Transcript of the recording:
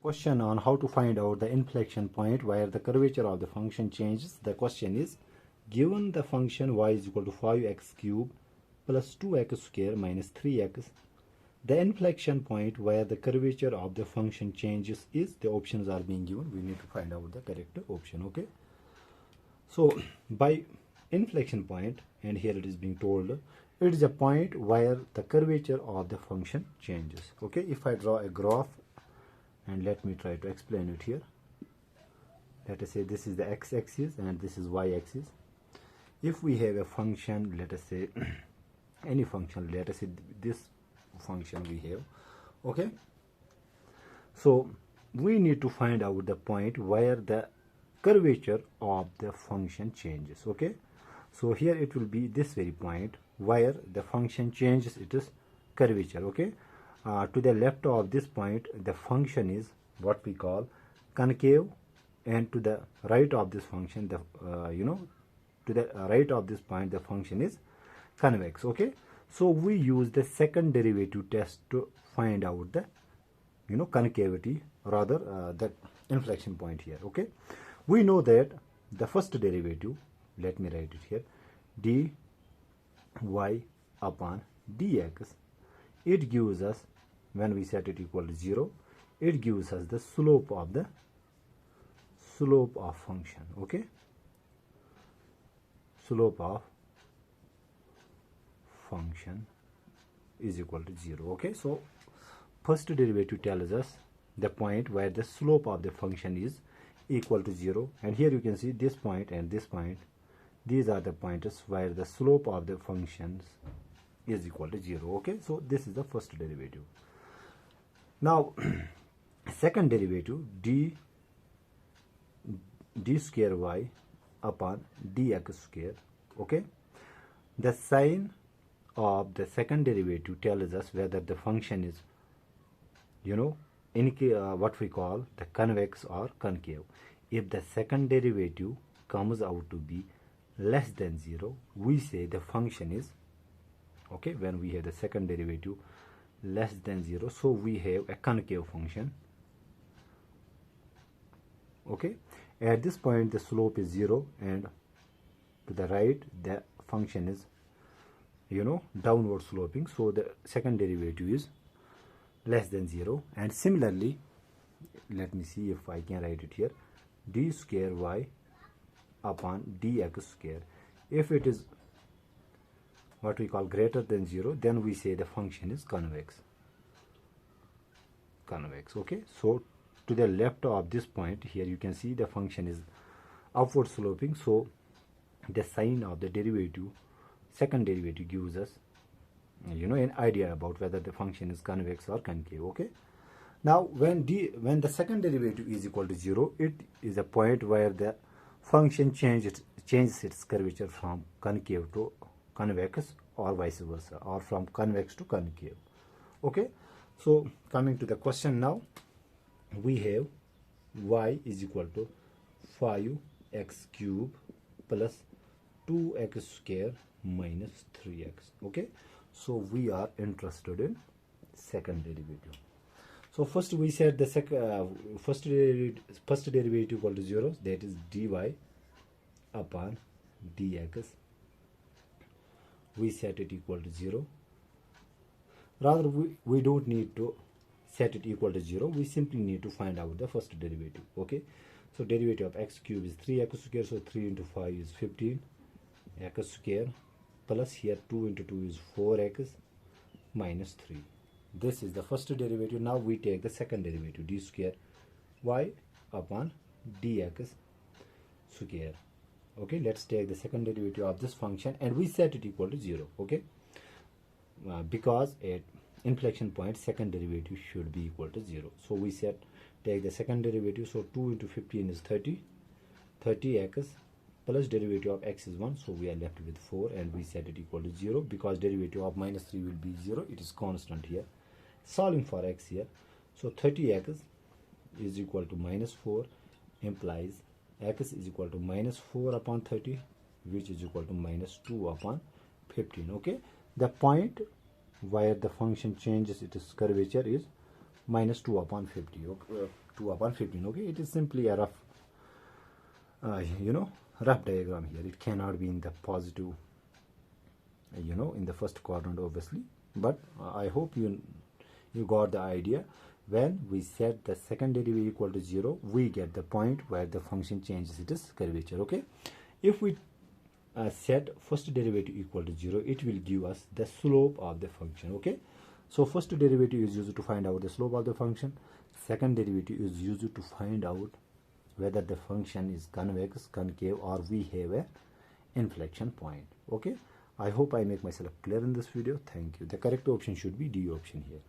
Question on how to find out the inflection point where the curvature of the function changes. The question is, given the function y is equal to 5x cube plus 2x square minus 3x, the inflection point where the curvature of the function changes is, the options are being given. We need to find out the correct option. Okay, so by inflection point, and here it is being told, it is a point where the curvature of the function changes. Okay, if I draw a graph, and let me try to explain it here. Let us say this is the x-axis and this is y-axis. If we have a function, let us say any function, let us say this function we have. Okay, so we need to find out the point where the curvature of the function changes. Okay, so here it will be this very point where the function changes, it is curvature. Okay, to the left of this point the function is what we call concave, and to the right of this function, the to the right of this point the function is convex. Okay, so we use the second derivative test to find out the concavity, rather the inflection point here. Okay, we know that the first derivative, let me write it here, dy upon dx, it gives us, when we set it equal to 0, it gives us the slope of function. Okay, slope of function is equal to 0. Okay, so first derivative tells us the point where the slope of the function is equal to 0, and here you can see this point and this point, these are the points where the slope of the functions is equal to 0. Okay, so this is the first derivative. Now second derivative, d square y upon dx square. Okay, the sign of the second derivative tells us whether the function is what we call the convex or concave. If the second derivative comes out to be less than 0, we say the function is, okay, when we have the second derivative less than 0, so we have a concave function. Okay, at this point the slope is 0, and to the right the function is downward sloping, so the second derivative is less than 0. And similarly, let me see if I can write it here, d square y upon dx square, if it is what we call greater than 0, then we say the function is convex. Okay, so to the left of this point here you can see the function is upward sloping, so the sign of the derivative, second derivative, gives us an idea about whether the function is convex or concave. Okay, now when the second derivative is equal to 0, it is a point where the function changes its curvature from concave to convex, or vice versa, or from convex to concave. Okay, so coming to the question now, we have y is equal to 5x cube plus 2x square minus 3x. Okay, so we are interested in second derivative. So first we said the first derivative equal to 0, that is dy upon dx. We set it equal to 0. Rather, we don't need to set it equal to 0. We simply need to find out the first derivative. Okay, so derivative of x cube is 3x square, so 3 into 5 is 15 x square, plus here 2 into 2 is 4x minus 3. This is the first derivative. Now we take the second derivative, d square y upon dx square. Okay, let's take the second derivative of this function, and we set it equal to 0. Okay, because at inflection point second derivative should be equal to 0, so we take the second derivative, so 2 into 15 is 30x plus derivative of x is 1, so we are left with 4, and we set it equal to 0 because derivative of minus 3 will be 0, it is constant here. Solving for x here, so 30x is equal to minus 4 implies x is equal to minus 4 upon 30, which is equal to minus 2 upon 15. Okay, the point where the function changes its curvature is minus 2 upon 50. 2 upon 15. Okay, it is simply a rough rough diagram here. It cannot be in the positive, in the first quadrant obviously, but I hope you got the idea. When we set the second derivative equal to 0, we get the point where the function changes its curvature. Okay, if we set first derivative equal to 0, it will give us the slope of the function. Okay, so first derivative is used to find out the slope of the function. Second derivative is used to find out whether the function is convex, concave, or we have a inflection point. Okay, I hope I make myself clear in this video. Thank you. The correct option should be D option here.